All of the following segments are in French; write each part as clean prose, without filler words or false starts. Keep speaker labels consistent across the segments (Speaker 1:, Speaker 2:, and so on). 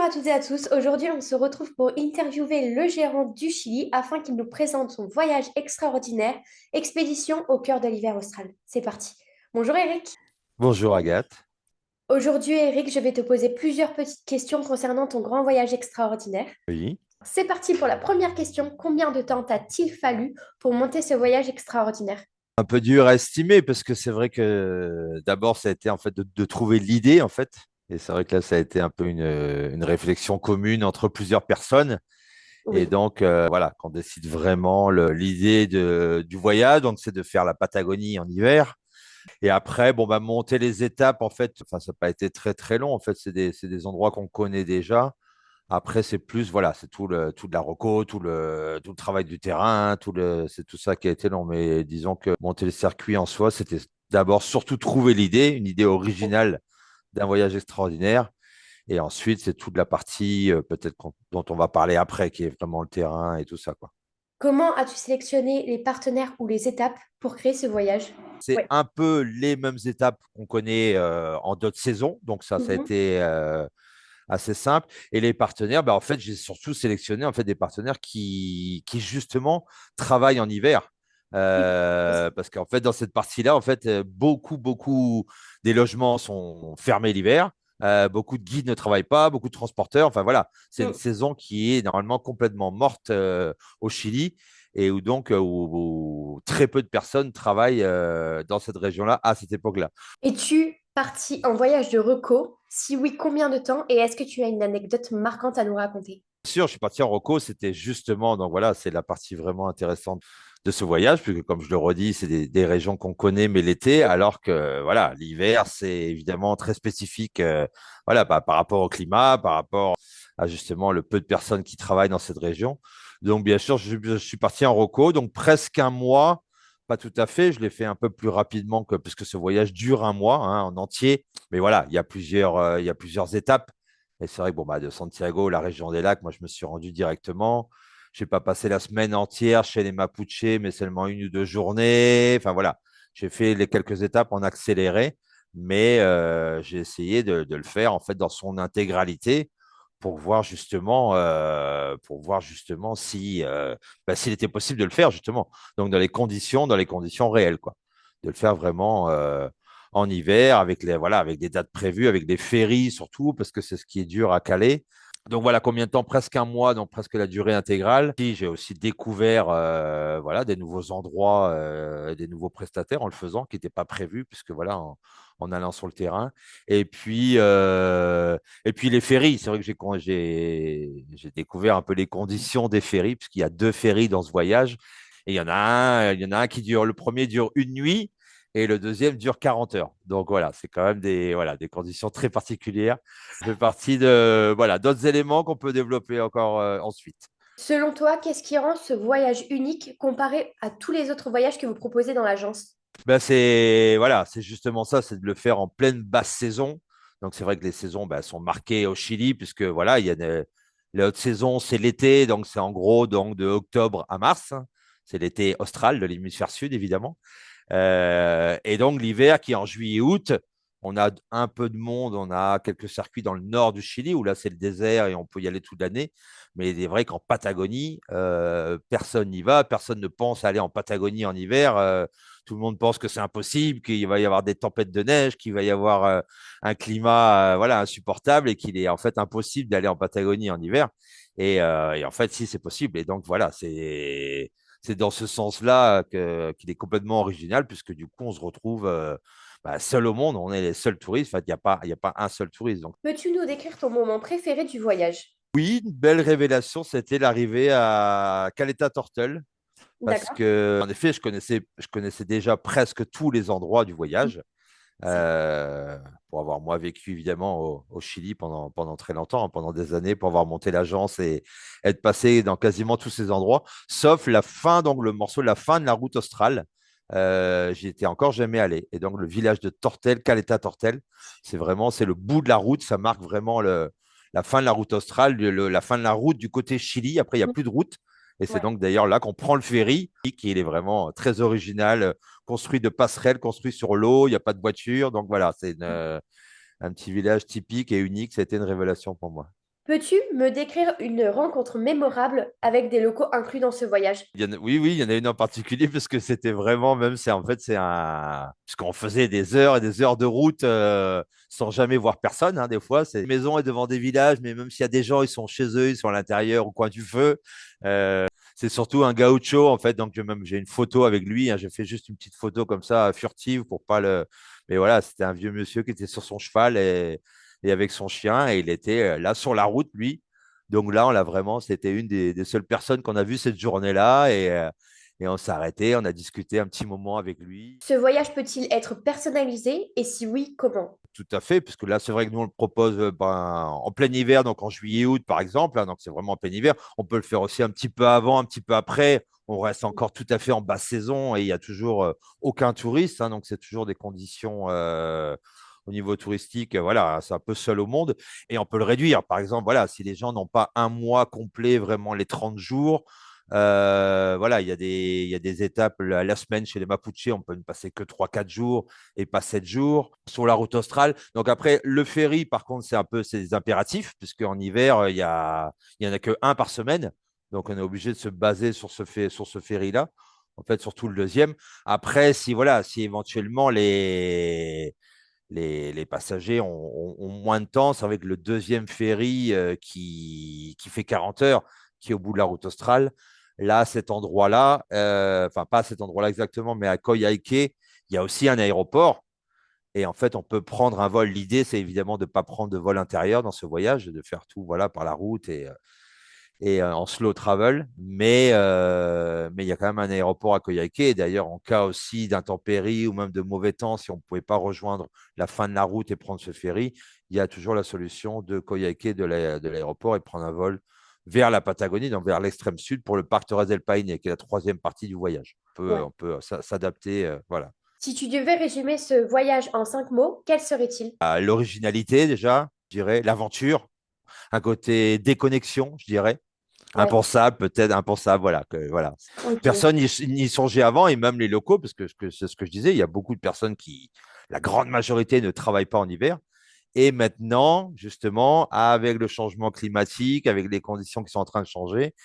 Speaker 1: à toutes et à tous. Aujourd'hui, on se retrouve pour interviewer le gérant du Chili afin qu'il nous présente son voyage extraordinaire, expédition au cœur de l'hiver austral. C'est parti. Bonjour Eric.
Speaker 2: Bonjour Agathe.
Speaker 1: Aujourd'hui, Eric, je vais te poser plusieurs petites questions concernant ton grand voyage extraordinaire.
Speaker 2: Oui.
Speaker 1: C'est parti pour la première question. Combien de temps t'a-t-il fallu pour monter ce voyage extraordinaire?
Speaker 2: Un peu dur à estimer parce que c'est vrai que d'abord ça a été en fait de trouver l'idée en fait. Et c'est vrai que là ça a été un peu une réflexion commune entre plusieurs personnes. Et
Speaker 1: Oui.
Speaker 2: donc voilà, qu'on décide vraiment l'idée du voyage, donc c'est de faire la Patagonie en hiver. Et après, bon bah monter les étapes en fait, enfin ça n'a pas été très très long en fait, c'est des endroits qu'on connaît déjà. Après, c'est plus, voilà, c'est tout de la reco, tout le travail du terrain, c'est tout ça qui a été long. Mais disons que monter le circuit en soi, c'était d'abord surtout trouver l'idée, une idée originale d'un voyage extraordinaire. Et ensuite, c'est toute la partie dont on va parler après, qui est vraiment le terrain et tout ça, quoi.
Speaker 1: Comment as-tu sélectionné les partenaires ou les étapes pour créer ce voyage?
Speaker 2: C'est
Speaker 1: Oui.
Speaker 2: un peu les mêmes étapes qu'on connaît en d'autres saisons. Donc ça a
Speaker 1: Mhm.
Speaker 2: été assez simple. Et les partenaires, bah, en fait, j'ai surtout sélectionné en fait, des partenaires qui justement travaillent en hiver.
Speaker 1: Oui.
Speaker 2: Parce qu'en fait, dans cette partie-là, en fait, beaucoup des logements sont fermés l'hiver. Beaucoup de guides ne travaillent pas, beaucoup de transporteurs. Enfin voilà, c'est une
Speaker 1: Mm.
Speaker 2: saison qui est normalement complètement morte au Chili et où très peu de personnes travaillent dans cette région-là à cette époque-là.
Speaker 1: Es-tu parti en voyage de reco? Si oui, combien de temps? Et est-ce que tu as une anecdote marquante à nous raconter?
Speaker 2: Sûr, je suis parti en Rocco, c'était justement, donc voilà, c'est la partie vraiment intéressante de ce voyage, puisque comme je le redis, c'est des régions qu'on connaît, mais l'été, alors que voilà, l'hiver, c'est évidemment très spécifique, voilà, par rapport au climat, par rapport à justement le peu de personnes qui travaillent dans cette région. Donc bien sûr, je suis parti en Rocco, donc presque un mois, pas tout à fait, je l'ai fait un peu plus rapidement que, puisque ce voyage dure un mois hein, en entier, mais voilà, il y a plusieurs étapes. Et c'est vrai que bon, bah, de Santiago, la région des lacs, moi, je me suis rendu directement. Je n'ai pas passé la semaine entière chez les Mapuche, mais seulement une ou deux journées. Enfin, voilà. J'ai fait les quelques étapes en accéléré, mais j'ai essayé de le faire en fait dans son intégralité pour voir justement si, bah, s'il était possible de le faire justement. Donc dans les conditions réelles, quoi. De le faire vraiment en hiver avec voilà, avec des dates prévues, avec des ferries surtout, parce que c'est ce qui est dur à caler. Donc voilà, combien de temps? Presque un mois, donc presque la durée intégrale. Puis j'ai aussi découvert voilà, des nouveaux endroits, des nouveaux prestataires en le faisant, qui n'étaient pas prévus, puisque voilà, en allant sur le terrain. Et puis les ferries, c'est vrai que j'ai découvert un peu les conditions des ferries, puisqu'il y a deux ferries dans ce voyage. Et il y en a un qui dure, le premier dure une nuit et le deuxième dure 40 heures. Donc voilà, c'est quand même voilà, des conditions très particulières. Ça fait partie de, voilà, d'autres éléments qu'on peut développer encore ensuite.
Speaker 1: Selon toi, qu'est-ce qui rend ce voyage unique comparé à tous les autres voyages que vous proposez dans l'agence?
Speaker 2: Ben voilà, c'est justement ça, c'est de le faire en pleine basse saison. Donc c'est vrai que les saisons ben, sont marquées au Chili, puisque voilà, il y a la haute saison, c'est l'été, donc c'est en gros donc de octobre à mars. C'est l'été austral de l'hémisphère sud, évidemment. Et donc l'hiver qui est en juillet-août, on a un peu de monde, on a quelques circuits dans le nord du Chili où là c'est le désert et on peut y aller toute l'année. Mais il est vrai qu'en Patagonie, personne n'y va, personne ne pense aller en Patagonie en hiver. Tout le monde pense que c'est impossible, qu'il va y avoir des tempêtes de neige, qu'il va y avoir un climat voilà, insupportable et qu'il est en fait impossible d'aller en Patagonie en hiver. Et en fait, si c'est possible. Et donc voilà, c'est dans ce sens-là qu'il est complètement original, puisque du coup, on se retrouve bah, seul au monde, on est les seuls touristes. En fait, il y a pas un seul touriste. Donc,
Speaker 1: Peux-tu nous décrire ton moment préféré du voyage?
Speaker 2: oui, une belle révélation, c'était l'arrivée à Caleta Tortel, parce
Speaker 1: D'accord.
Speaker 2: que, en effet, je connaissais déjà presque tous les endroits du voyage.
Speaker 1: C'est
Speaker 2: euh, pour avoir moi vécu évidemment au Chili pendant très longtemps, hein, pendant des années, pour avoir monté l'agence et être passé dans quasiment tous ces endroits, sauf la fin, donc le morceau, la fin de la route australe. J'y étais encore jamais allé. Et donc le village de Tortel, Caleta Tortel, c'est le bout de la route, ça marque vraiment la fin de la route australe, la fin de la route du côté Chili. Après, il n'y a plus de route. Et c'est
Speaker 1: ouais.
Speaker 2: donc d'ailleurs là qu'on prend le ferry, qui est vraiment très original, construit de passerelles, construit sur l'eau, il n'y a pas de voiture. Donc voilà, un petit village typique et unique. Ça a été une révélation pour moi.
Speaker 1: Peux-tu me décrire une rencontre mémorable avec des locaux inclus dans ce voyage?
Speaker 2: Oui, oui, il y en a une en particulier parce que c'était vraiment, même, c'est en fait, c'est un. Parce qu'on faisait des heures et des heures de route sans jamais voir personne, hein, des fois. C'est une maison est devant des villages, mais même s'il y a des gens, ils sont chez eux, ils sont à l'intérieur, au coin du feu. C'est surtout un gaucho, en fait. Donc, même, j'ai une photo avec lui, hein. J'ai fait juste une petite photo comme ça, furtive, pour pas le. Mais voilà, c'était un vieux monsieur qui était sur son cheval et avec son chien, et il était là sur la route, lui. Donc là, on l'a vraiment, c'était une des seules personnes qu'on a vues cette journée-là et on s'est arrêté, on a discuté un petit moment avec lui.
Speaker 1: Ce voyage peut-il être personnalisé et si oui, comment?
Speaker 2: Tout à fait, parce que là, c'est vrai que nous, on le propose en plein hiver, donc en juillet-août, par exemple, hein, donc c'est vraiment en plein hiver. On peut le faire aussi un petit peu avant, un petit peu après. On reste encore tout à fait en basse saison et il n'y a toujours aucun touriste, hein, donc c'est toujours des conditions au niveau touristique, voilà, c'est un peu seul au monde. Et on peut le réduire. Par exemple, voilà, si les gens n'ont pas un mois complet, vraiment les 30 jours, voilà, il y a des étapes. La semaine chez les Mapuche, on peut ne passer que 3 4 jours et pas 7 jours sur la route australe. Donc après, le ferry, par contre, c'est des impératifs, puisqu'en hiver, il y en a que un par semaine. Donc on est obligé de se baser sur sur ce ferry-là, en fait, surtout le deuxième. Après, si, voilà, si éventuellement les passagers ont moins de temps, c'est avec le deuxième ferry qui fait 40 heures, qui est au bout de la route australe. Là, cet endroit-là, enfin pas à cet endroit-là exactement, mais à Koyaike, il y a aussi un aéroport. Et en fait, on peut prendre un vol. L'idée, c'est évidemment de ne pas prendre de vol intérieur dans ce voyage, de faire tout voilà, par la route et en slow travel. Mais il y a quand même un aéroport à Coyhaique. Et d'ailleurs, en cas aussi d'intempéries ou même de mauvais temps, si on ne pouvait pas rejoindre la fin de la route et prendre ce ferry, il y a toujours la solution de Coyhaique de l'aéroport et prendre un vol vers la Patagonie, donc vers l'extrême sud pour le parc Torres del Paine, qui est la troisième partie du voyage.
Speaker 1: Ouais.
Speaker 2: On peut s'adapter. Voilà.
Speaker 1: Si tu devais résumer ce voyage en 5 mots, quel serait-il?
Speaker 2: L'originalité, déjà, je dirais, l'aventure, un côté déconnexion, je dirais.
Speaker 1: Ouais,
Speaker 2: Impensable, peut-être impensable, voilà. Voilà.
Speaker 1: ok.
Speaker 2: Personne n'y songeait avant, et même les locaux, parce que c'est ce que je disais, il y a beaucoup de personnes la grande majorité ne travaillent pas en hiver. Et maintenant, justement, avec le changement climatique, avec les conditions qui sont en train de changer,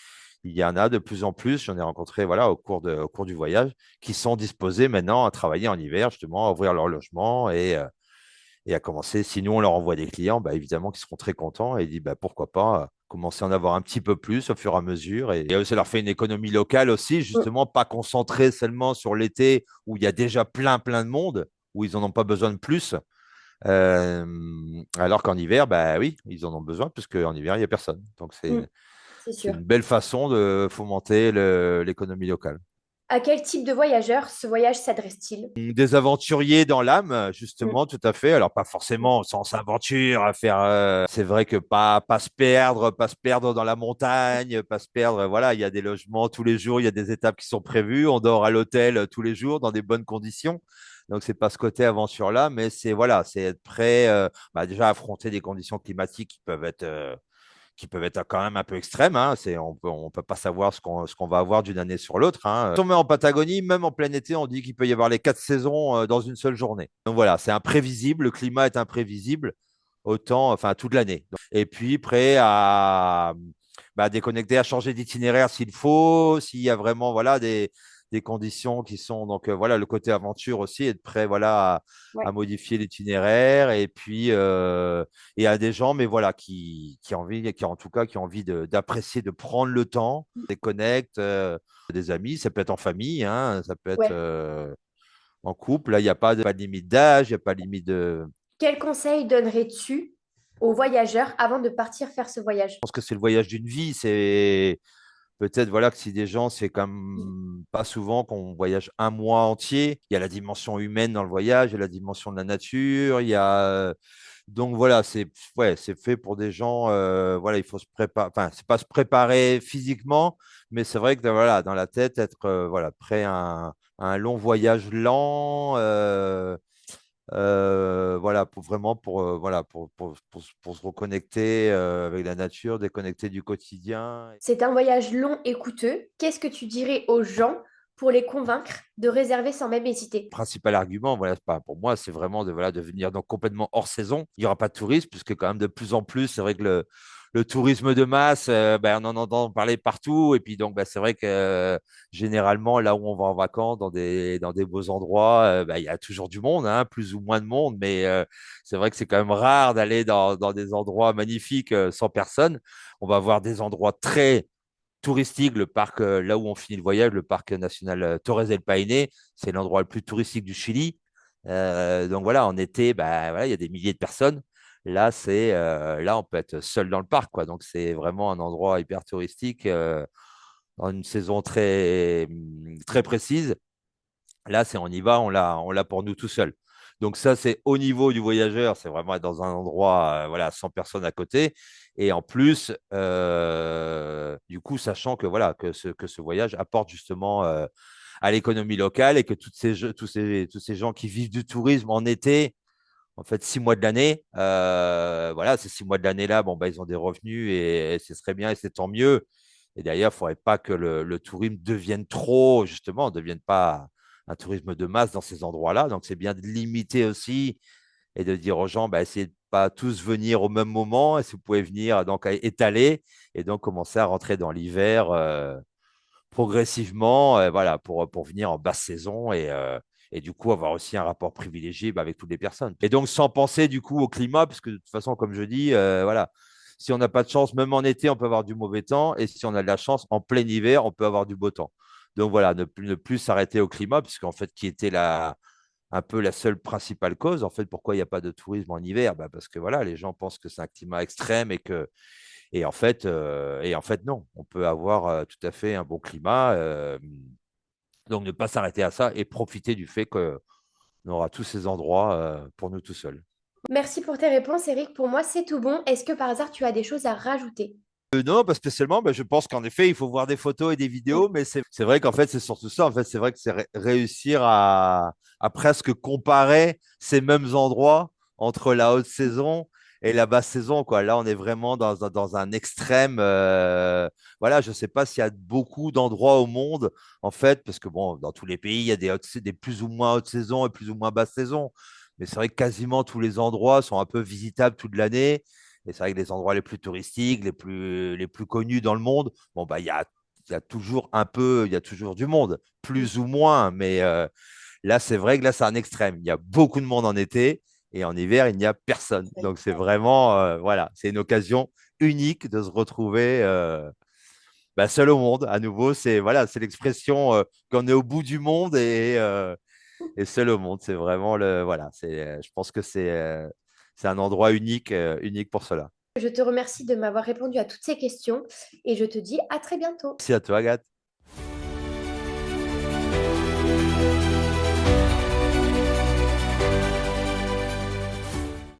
Speaker 2: il y en a de plus en plus, j'en ai rencontré voilà, au cours du voyage, qui sont disposés maintenant à travailler en hiver, justement, à ouvrir leur logement et à commencer. Si nous, on leur envoie des clients, bah, évidemment qu'ils seront très contents et ils disent bah, pourquoi pas commencer à en avoir un petit peu plus au fur et à mesure. Et ça leur fait une économie locale aussi,
Speaker 1: Mm.
Speaker 2: justement, pas concentrée seulement sur l'été où il y a déjà plein de monde, où ils n'en ont pas besoin de plus. Euh, Alors qu'en hiver, bah oui, ils en ont besoin, puisque en hiver, il n'y a personne. Donc,
Speaker 1: Mm, c'est
Speaker 2: c'est
Speaker 1: sûr.
Speaker 2: une belle façon de fomenter l'économie locale.
Speaker 1: À quel type de voyageur ce voyage s'adresse-t-il?
Speaker 2: Des aventuriers dans l'âme,
Speaker 1: Mm.
Speaker 2: justement, tout à fait. Alors, pas forcément sans s'aventure à faire. C'est vrai que pas se perdre dans la montagne, pas se perdre. Voilà, il y a des logements tous les jours, il y a des étapes qui sont prévues. On dort à l'hôtel tous les jours dans des bonnes conditions. Donc, c'est pas ce côté aventure-là, mais c'est voilà, c'est être prêt bah, déjà à affronter des conditions climatiques qui peuvent être quand même un peu extrêmes. Hein. On peut pas savoir ce qu'on va avoir d'une année sur l'autre. Hein. Si on met en Patagonie, même en plein été, on dit qu'il peut y avoir les 4 saisons dans une seule journée. Donc voilà, c'est imprévisible. Le climat est imprévisible autant, enfin toute l'année. Et puis prêt à bah, déconnecter, à changer d'itinéraire s'il faut, s'il y a vraiment voilà des conditions qui sont donc voilà le côté aventure aussi, être prêt voilà
Speaker 1: Ouais.
Speaker 2: à modifier l'itinéraire et puis et à des gens, mais voilà, qui en tout cas, qui ont envie d'apprécier, de prendre le temps, déconnectent, des amis, ça peut être en famille, hein, ça peut être
Speaker 1: Ouais.
Speaker 2: en couple. Là, il n'y a pas de limite d'âge, il n'y a pas de limite de.
Speaker 1: Quel conseil donnerais-tu aux voyageurs avant de partir faire ce voyage?
Speaker 2: Je pense que c'est le voyage d'une vie. C'est peut-être voilà que si des gens, c'est comme pas souvent qu'on voyage un mois entier. Il y a la dimension humaine dans le voyage, il y a la dimension de la nature, il y a donc voilà, c'est fait pour des gens. Voilà, il faut se préparer. Enfin, c'est pas se préparer physiquement, mais c'est vrai que voilà, dans la tête, être voilà prêt à un long voyage lent. Voilà, pour vraiment voilà, pour se reconnecter avec la nature, déconnecter du quotidien.
Speaker 1: C'est un voyage long et coûteux. Qu'est-ce que tu dirais aux gens pour les convaincre de réserver sans même hésiter?
Speaker 2: Principal argument, voilà, pas pour moi, c'est vraiment de, voilà, de venir donc complètement hors saison. Il n'y aura pas de tourisme, puisque quand même de plus en plus, c'est vrai que le tourisme de masse, on en entend parler partout. Et puis, donc, c'est vrai que généralement, là où on va en vacances, dans des beaux endroits, il y a toujours du monde, hein, plus ou moins de monde. Mais c'est vrai que c'est quand même rare d'aller dans des endroits magnifiques sans personne. On va voir des endroits très touristique, le parc, là où on finit le voyage, le parc national Torres del Paine, c'est l'endroit le plus touristique du Chili. Donc voilà, en été, voilà, il y a des milliers de personnes. Là, là, on peut être seul dans le parc, quoi. Donc c'est vraiment un endroit hyper touristique dans une saison très précise. Là, c'est on y va, on l'a pour nous tout seul. Donc ça, c'est au niveau du voyageur, c'est vraiment être dans un endroit, voilà, sans personne à côté. Et en plus, du coup, sachant que voilà, que ce voyage apporte justement à l'économie locale et que tous ces gens qui vivent du tourisme en été, en fait, 6 mois de l'année, voilà, ces 6 mois de l'année là, bon, ils ont des revenus et ce serait bien et c'est tant mieux. Et d'ailleurs, il ne faudrait pas que le tourisme devienne trop, justement, ne devienne pas un tourisme de masse dans ces endroits-là. Donc, c'est bien de limiter aussi et de dire aux gens, essayez de pas tous venir au même moment et si vous pouvez venir, donc à étaler et donc commencer à rentrer dans l'hiver progressivement, voilà, pour venir en basse saison et du coup avoir aussi un rapport privilégié avec toutes les personnes. Et donc sans penser du coup au climat, parce que de toute façon, comme je dis, voilà, si on n'a pas de chance, même en été, on peut avoir du mauvais temps, et si on a de la chance, en plein hiver, on peut avoir du beau temps. Donc voilà, ne plus s'arrêter au climat, puisqu'en fait, qui était un peu la seule principale cause. En fait, pourquoi il n'y a pas de tourisme en hiver? Parce que voilà, les gens pensent que c'est un climat extrême et en fait, non. On peut avoir tout à fait un bon climat. Donc, ne pas s'arrêter à ça et profiter du fait qu'on aura tous ces endroits pour nous tout seuls.
Speaker 1: Merci pour tes réponses, Eric. Pour moi, c'est tout bon. Est-ce que par hasard, tu as des choses à rajouter?
Speaker 2: Non, pas spécialement. Je pense qu'en effet, il faut voir des photos et des vidéos, mais c'est vrai qu'en fait, c'est surtout ça. En fait, c'est vrai que c'est réussir à presque comparer ces mêmes endroits entre la haute saison et la basse saison, quoi. Là, on est vraiment dans un extrême. Voilà, je ne sais pas s'il y a beaucoup d'endroits au monde, en fait, parce que bon, dans tous les pays, il y a des plus ou moins haute saison et plus ou moins basse saison. Mais c'est vrai que quasiment tous les endroits sont un peu visitables toute l'année. Et c'est vrai que les endroits les plus touristiques, les plus connus dans le monde, bon, il y a toujours un peu, il y a toujours du monde, plus ou moins. Mais là, c'est vrai que là, c'est un extrême. Il y a beaucoup de monde en été et en hiver, il n'y a personne. Donc, c'est vraiment, voilà, c'est une occasion unique de se retrouver seul au monde. À nouveau, c'est voilà, c'est l'expression qu'on est au bout du monde et seul au monde. C'est vraiment voilà, je pense que c'est un endroit unique, unique pour cela.
Speaker 1: Je te remercie de m'avoir répondu à toutes ces questions et je te dis à très bientôt.
Speaker 2: Merci à toi, Agathe.